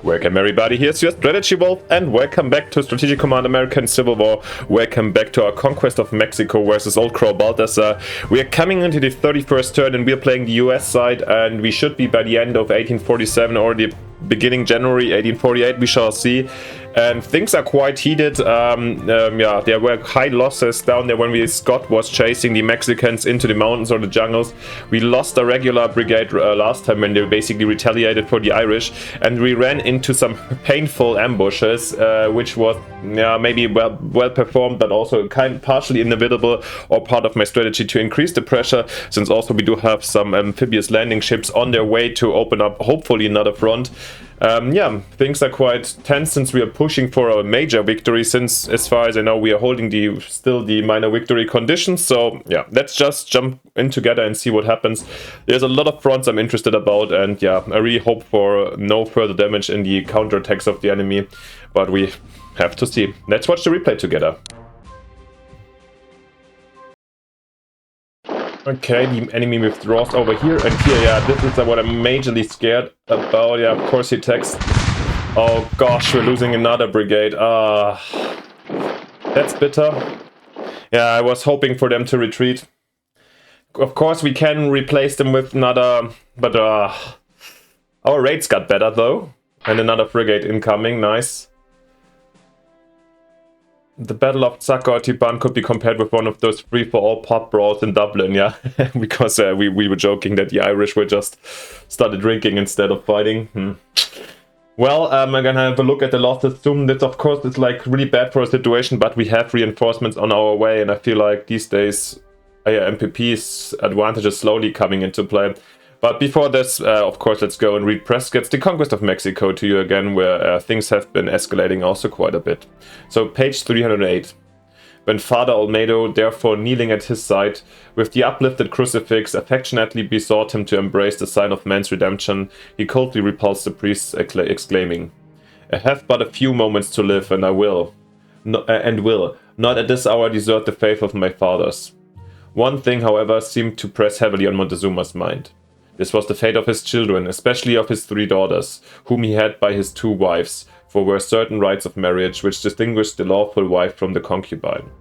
Welcome everybody, here's your Strategy Wolf, and welcome back to Strategic Command American Civil War. Welcome back to our Conquest of Mexico versus Old Crow Balthazor. We are coming into the 31st turn and we are playing the US side, and we should be by the end of 1847 or the beginning January 1848, we shall see. And things are quite heated. Yeah, there were high losses down there when Scott was chasing the Mexicans into the mountains or the jungles. We lost a regular brigade last time when they basically retaliated for the Irish, and we ran into some painful ambushes, which was maybe well performed, but also partially inevitable or part of my strategy to increase the pressure, since also we do have some amphibious landing ships on their way to open up hopefully another front. Yeah, things are quite tense since we are pushing for a major victory, since as far as I know we are holding still the minor victory conditions. So yeah, let's just jump in together and see what happens. There's a lot of fronts I'm interested about, and yeah, I really hope for no further damage in the counterattacks of the enemy, but we have to see. Let's watch the replay together. Okay, the enemy withdraws over here, and here, yeah, this is what I'm majorly scared about. Yeah, of course he attacks. Oh gosh, we're losing another brigade. That's bitter. Yeah, I was hoping for them to retreat. Of course, we can replace them with another, but our raids got better though. And another frigate incoming, nice. The Battle of Tsaco or Tiban could be compared with one of those free-for-all pub brawls in Dublin, yeah? Because we were joking that the Irish were just started drinking instead of fighting. Well, I'm gonna have a look at the losses soon. This, of course, is like really bad for a situation, but we have reinforcements on our way, and I feel like these days MPP's advantage is slowly coming into play. But before this, of course, let's go and read Prescott's The Conquest of Mexico to you again, where things have been escalating also quite a bit. So, page 308. When Father Olmedo, therefore kneeling at his side, with the uplifted crucifix, affectionately besought him to embrace the sign of man's redemption, he coldly repulsed the priest, exclaiming, "I have but a few moments to live, and I will, not at this hour desert the faith of my fathers." One thing, however, seemed to press heavily on Montezuma's mind. This was the fate of his children, especially of his 3 daughters, whom he had by his 2 wives, for were certain rites of marriage which distinguished the lawful wife from the concubine.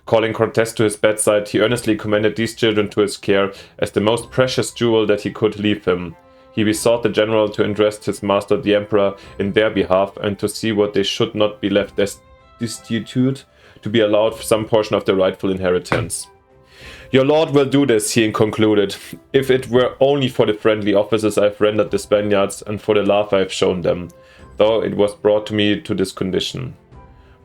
Calling Cortes to his bedside, he earnestly commended these children to his care as the most precious jewel that he could leave him. He besought the general to interest his master the emperor in their behalf, and to see what they should not be left destitute, to be allowed some portion of their rightful inheritance. "Your lord will do this," he concluded, "if it were only for the friendly offices I have rendered the Spaniards, and for the love I have shown them, though it was brought to me to this condition.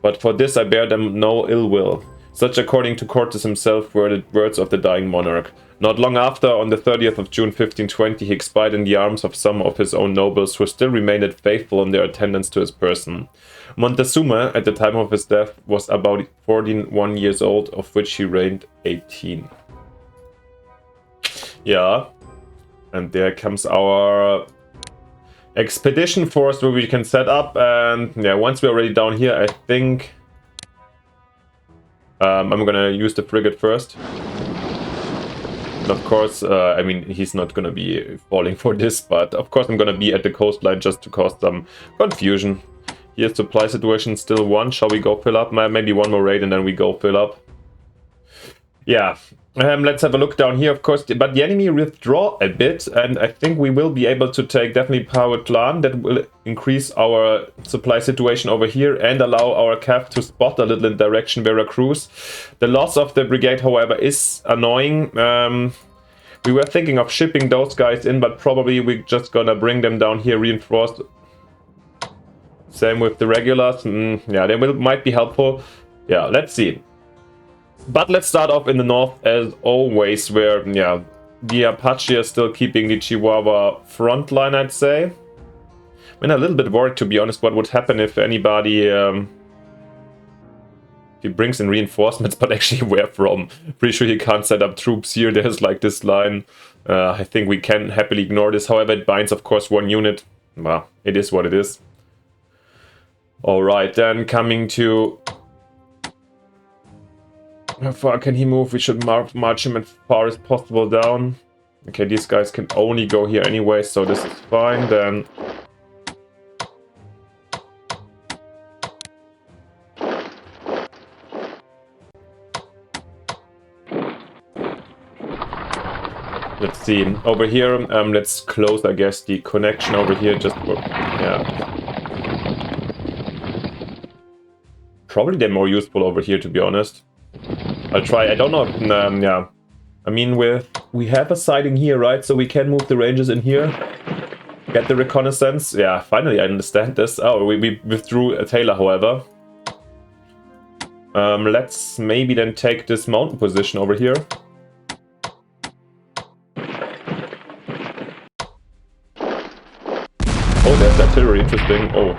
But for this I bear them no ill will." Such, according to Cortes himself, were the words of the dying monarch. Not long after, on the 30th of June 1520, he expired in the arms of some of his own nobles who still remained faithful in their attendance to his person. Montezuma, at the time of his death, was about 41 years old, of which he reigned 18. Yeah, and there comes our expedition force where we can set up, and yeah, once we're already down here, I think I'm gonna use the frigate first. And of course, I mean, he's not gonna be falling for this, but of course I'm gonna be at the coastline just to cause some confusion. Here's supply situation, still 1. Shall we go fill up? Maybe one more raid and then we go fill up. Yeah, let's have a look down here, of course, but the enemy withdraw a bit, and I think we will be able to take definitely Powhatan. That will increase our supply situation over here and allow our cav to spot a little in direction Veracruz. The loss of the brigade, however, is annoying. We were thinking of shipping those guys in, but probably we're just gonna bring them down here reinforced. Same with the regulars. Yeah, they might be helpful. Yeah, let's see. But let's start off in the north as always, where, yeah, the Apache are still keeping the Chihuahua front line, I'd say. I'm a little bit worried, to be honest, what would happen if anybody he brings in reinforcements, but actually where from? Pretty sure he can't set up troops here. There's like this line. I think we can happily ignore this. However, it binds, of course, 1 unit. Well, it is what it is. Alright, then coming to... How far can he move? We should march him as far as possible down. Okay, these guys can only go here anyway, so this is fine. Then Let's see. Over here, let's close, I guess, the connection over here just for... Yeah. Probably they're more useful over here, to be honest. I'll try. I don't know if... yeah. I mean, we have a sighting here, right? So we can move the ranges in here. Get the reconnaissance. Yeah, finally I understand this. Oh, we withdrew a Taylor, however. Let's maybe then take this mountain position over here. Oh, there's artillery, interesting. Oh.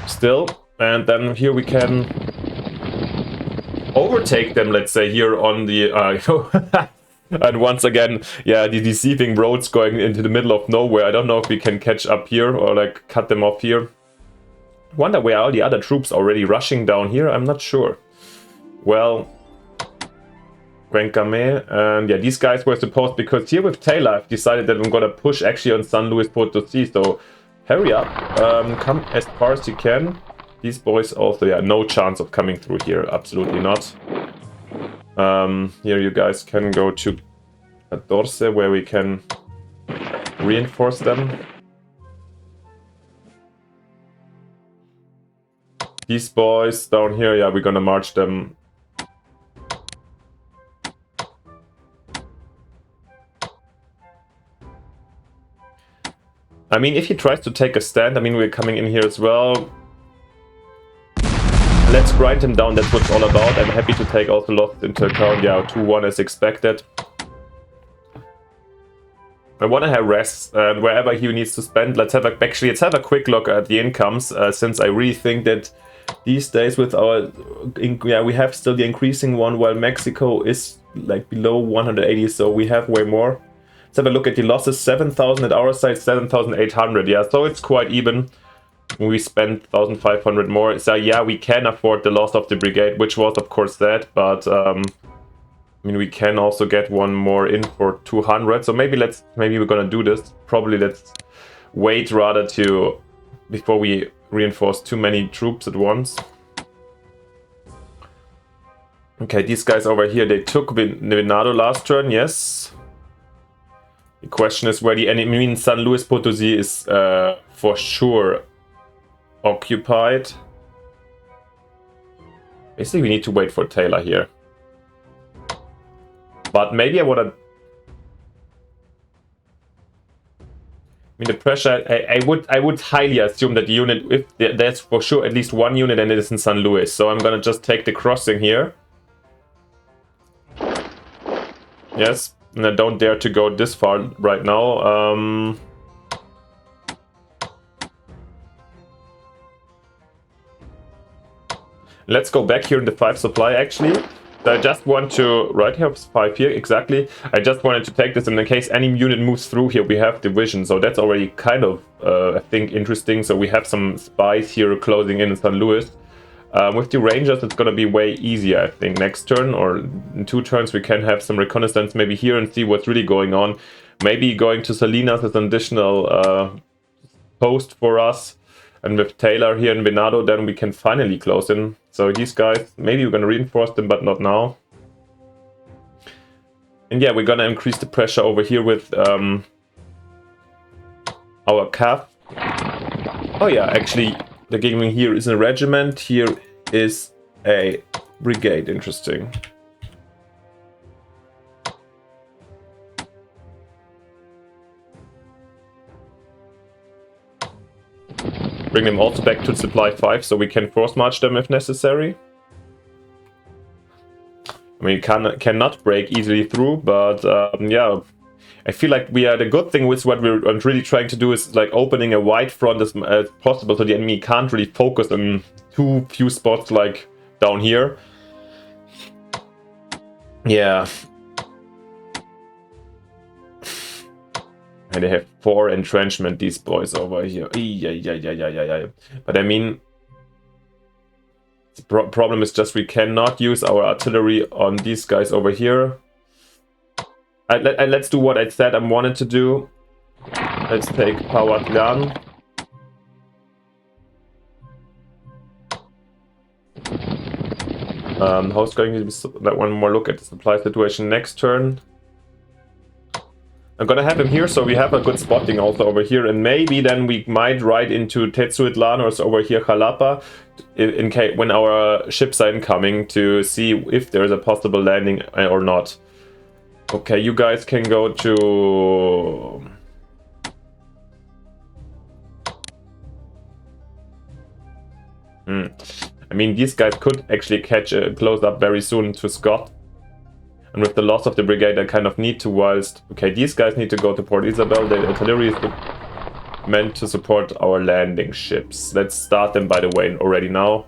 Still, and then here we can overtake them, let's say, here on the... and once again, yeah, the deceiving roads going into the middle of nowhere. I don't know if we can catch up here or like cut them off here. Wonder where are the other troops already rushing down here? I'm not sure. Well, Guencame, and yeah, these guys were supposed, because here with Taylor, I've decided that I'm gonna push actually on San Luis Potosí, so hurry up, come as far as you can. These boys also, yeah, no chance of coming through here, absolutely not. Here you guys can go to Dorse, where we can reinforce them. These boys down here, yeah, we're gonna march them. I mean, if he tries to take a stand, I mean, we're coming in here as well. Let's grind him down, that's what it's all about. I'm happy to take also loss into account. Yeah, 2-1 as expected. I want to harass wherever he needs to spend. Let's have a quick look at the incomes, since I really think that these days with our... yeah, we have still the increasing one, while Mexico is like below 180, so we have way more. Let's have a look at the losses. 7,000 at our side, 7,800. Yeah, so it's quite even. We spent 1,500 more. So yeah, we can afford the loss of the brigade, which was of course sad, but I mean, we can also get one more in for 200. So maybe we're gonna do this. Probably let's wait rather to before we reinforce too many troops at once. Okay, these guys over here, they took Venado last turn, yes. The question is where the enemy, I mean, San Luis Potosí is for sure occupied. Basically, we need to wait for Taylor here. But maybe I want to... I mean, the pressure... I would highly assume that the unit... If there's for sure at least one unit and it is in San Luis. So I'm gonna just take the crossing here. Yes. And I don't dare to go this far right now. Let's go back here in the 5 supply, actually. So I just want to... Right here, 5 here, exactly. I just wanted to take this in case any unit moves through here, we have division. So that's already kind of, I think, interesting. So we have some spies here closing in San Luis. With the Rangers, it's going to be way easier, I think. Next turn or in 2 turns, we can have some reconnaissance maybe here and see what's really going on. Maybe going to Salinas as an additional post for us. And with Taylor here in Venado, then we can finally close in. So these guys, maybe we're going to reinforce them, but not now. And yeah, we're going to increase the pressure over here with our CAF. Oh yeah, actually... The gaming here is a regiment, here is a brigade, interesting. Bring them also back to supply 5 so we can force march them if necessary. I mean, you cannot break easily through, but yeah. I feel like the good thing with what we're really trying to do is like opening a wide front as possible so the enemy can't really focus on too few spots like down here. Yeah. And they have 4 entrenchment, these boys over here. Yeah. But I mean, the problem is just we cannot use our artillery on these guys over here. Let's do what I said I wanted to do. Let's take Powatlan. How's going to be one more look at the supply situation next turn? I'm gonna have him here, so we have a good spotting also over here, and maybe then we might ride into Tetsuitlan or over here Jalapa, in case when our ships are incoming, to see if there is a possible landing or not. Okay, you guys can go to... I mean, these guys could actually catch a close-up very soon to Scott. And with the loss of the brigade, I kind of need to, whilst... Okay, these guys need to go to Port Isabel. The artillery is meant to support our landing ships. Let's start them, by the way, already now.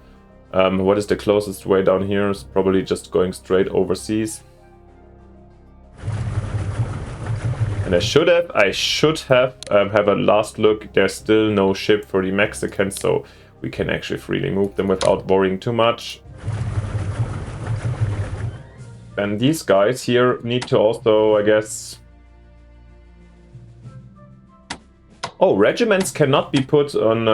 What is the closest way down here? It's probably just going straight overseas. And I should have have a last look. There's still no ship for the Mexicans, so we can actually freely move them without worrying too much. And these guys here need to also, I guess... Oh, regiments cannot be put on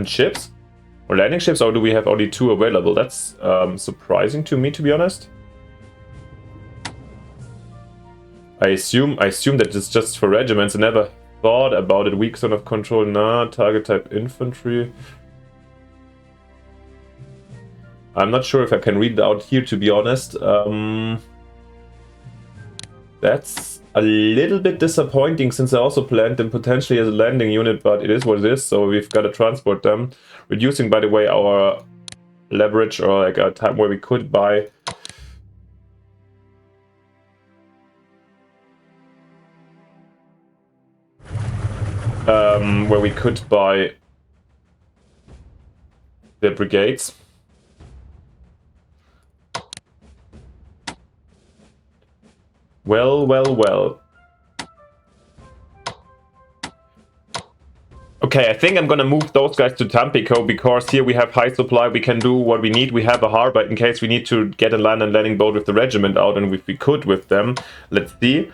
ships? Or landing ships, or do we have only 2 available? That's surprising to me, to be honest. I assume that it's just for regiments. I never thought about it. Weak zone of control, nah. Target type infantry. I'm not sure if I can read it out here, to be honest. That's a little bit disappointing, since I also planned them potentially as a landing unit, but it is what it is, so we've got to transport them. Reducing, by the way, our leverage, or like a time where we could buy... where we could buy the brigades. Well. Okay, I think I'm gonna move those guys to Tampico, because here we have high supply, we can do what we need. We have a harbor in case we need to get a land and landing boat with the regiment out, and if we could with them, let's see.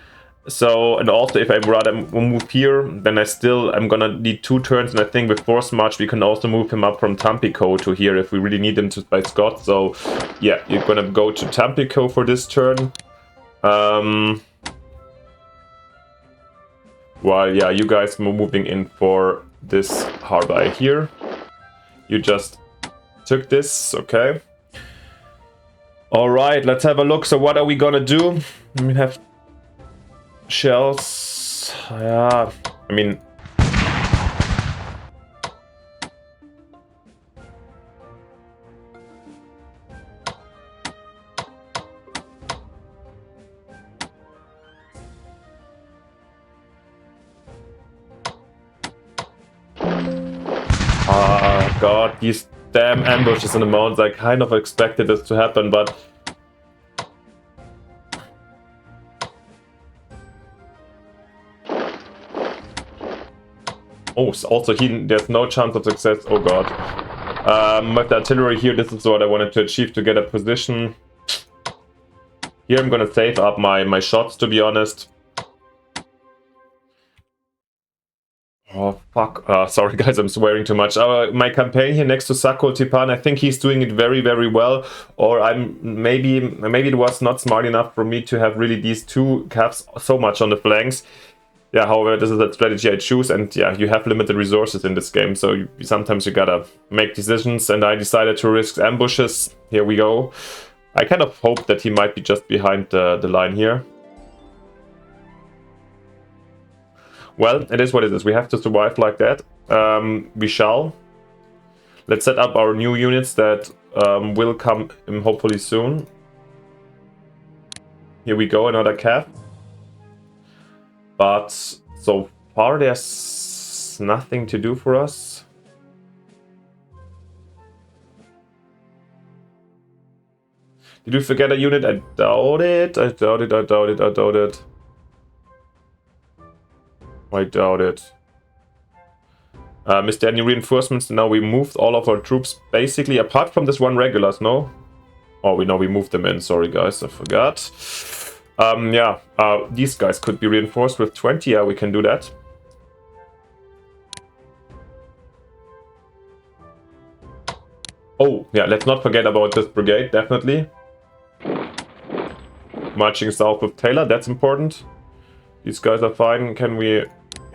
So, and also if I rather move here, then I'm gonna need 2 turns, and I think with Force March we can also move him up from Tampico to here if we really need him to by Scott. So yeah, you're gonna go to Tampico for this turn. While, yeah, you guys are moving in for this harbor here. You just took this, okay. Alright, let's have a look. So what are we gonna do? We have shells. Yeah, I mean... God, these damn ambushes in the mountains. I kind of expected this to happen, but... Oh, also there's no chance of success. Oh god. With the artillery here, this is what I wanted to achieve, to get a position. Here I'm gonna save up my shots, to be honest. Oh, fuck. Sorry, guys, I'm swearing too much. My campaign here next to Sakul Tipan, I think he's doing it very, very well. Or maybe it was not smart enough for me to have really these 2 caps so much on the flanks. Yeah, however, this is the strategy I choose, and yeah, you have limited resources in this game, so sometimes you gotta make decisions, and I decided to risk ambushes. Here we go. I kind of hope that he might be just behind the line here. Well, it is what it is. We have to survive like that. We shall. Let's set up our new units that will come hopefully soon. Here we go, another cav. But so far there's nothing to do for us. Did we forget a unit? I doubt it. I doubt it. Missed any reinforcements? Now we moved all of our troops, basically, apart from this one regulars, no? Oh, we moved them in. Sorry, guys, I forgot. Yeah, these guys could be reinforced with 20. Yeah, we can do that. Oh, yeah, let's not forget about this brigade, definitely. marching south with Taylor. That's important. These guys are fine. Can we...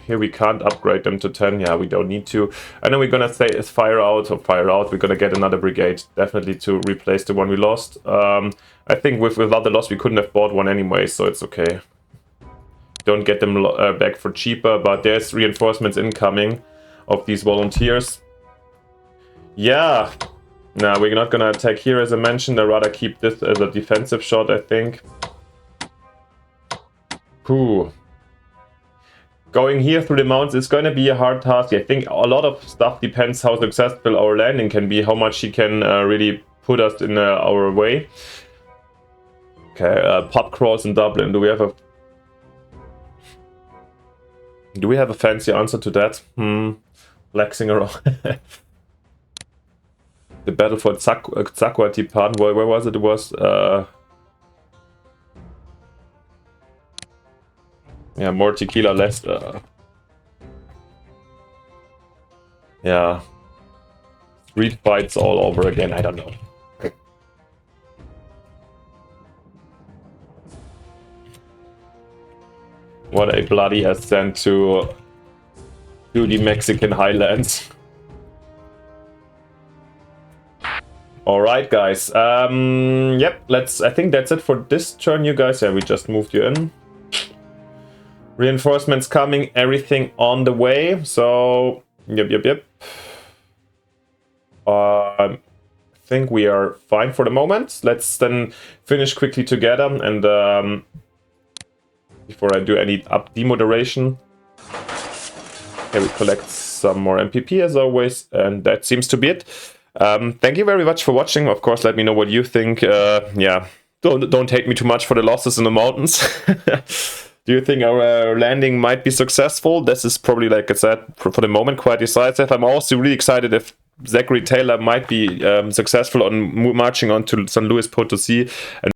Here we can't upgrade them to 10. Yeah, we don't need to. And then we're gonna say is fire out or fire out. We're gonna get another brigade, definitely, to replace the one we lost. I think without the loss we couldn't have bought one anyway, so it's okay. Don't get them back for cheaper, but there's reinforcements incoming of these volunteers. Yeah. No, we're not gonna attack here, as I mentioned. I'd rather keep this as a defensive shot, I think. Whew. Going here through the mountains is going to be a hard task. I think a lot of stuff depends how successful our landing can be, how much he can really put us in our way. Okay, pub crawls in Dublin. Do we have a fancy answer to that? Flexing around. The battle for Tsakwatipan. Where was it? It was... yeah, more tequila, less... yeah. Street fights all over again, I don't know. What a bloody ascent to the Mexican highlands. Alright, guys. Yep, I think that's it for this turn, you guys. Yeah, we just moved you in. Reinforcements coming, everything on the way. So, yep. I think we are fine for the moment. Let's then finish quickly together, and before I do any demoderation, okay, we collect some more MPP as always, and that seems to be it. Thank you very much for watching. Of course, let me know what you think. Yeah, don't hate me too much for the losses in the mountains. Do you think our landing might be successful? This is probably, like I said, for the moment quite decisive. I'm also really excited if Zachary Taylor might be successful on marching on to San Luis Potosí and